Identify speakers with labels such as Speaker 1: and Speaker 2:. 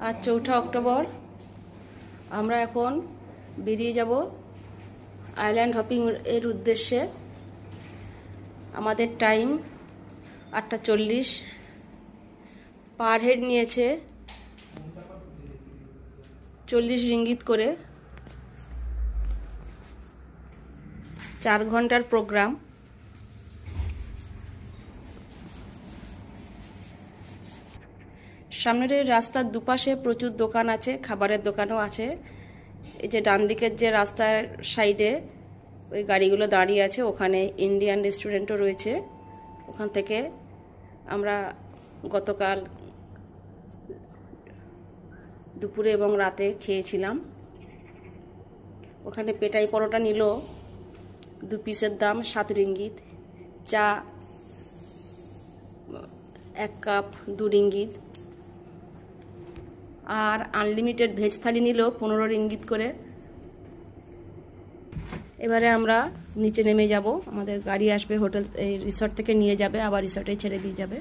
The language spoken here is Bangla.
Speaker 1: আজ ৪ঠা অক্টোবর। আমরা এখন বেরিয়ে যাব আইল্যান্ড হপিং এর উদ্দেশ্যে। আমাদের টাইম ৮টা ৪০। পার হেড নিয়েছে ৪০ রিঙ্গিত করে। ৪ ঘন্টার প্রোগ্রাম। সামনের এই রাস্তার দুপাশে প্রচুর দোকান আছে, খাবারের দোকানও আছে। এই যে ডান দিকের যে রাস্তার সাইডে ওই গাড়িগুলো দাঁড়িয়ে আছে, ওখানে ইন্ডিয়ান রেস্টুরেন্টও রয়েছে। ওখান থেকে আমরা গতকাল দুপুরে এবং রাতে খেয়েছিলাম। ওখানে পেটাই পরোটা নিল 2 পিসের দাম 7 রিঙ্গিত, চা 1 কাপ 2 রিঙ্গিত, আর আনলিমিটেড ভেজ থালি নিল 15 রিঙ্গিত করে। এবারে আমরা নিচে নেমে যাব, আমাদের গাড়ি আসবে হোটেল এই রিসর্ট থেকে নিয়ে যাবে, আবার রিসর্টে ছেড়ে দিয়ে যাবে।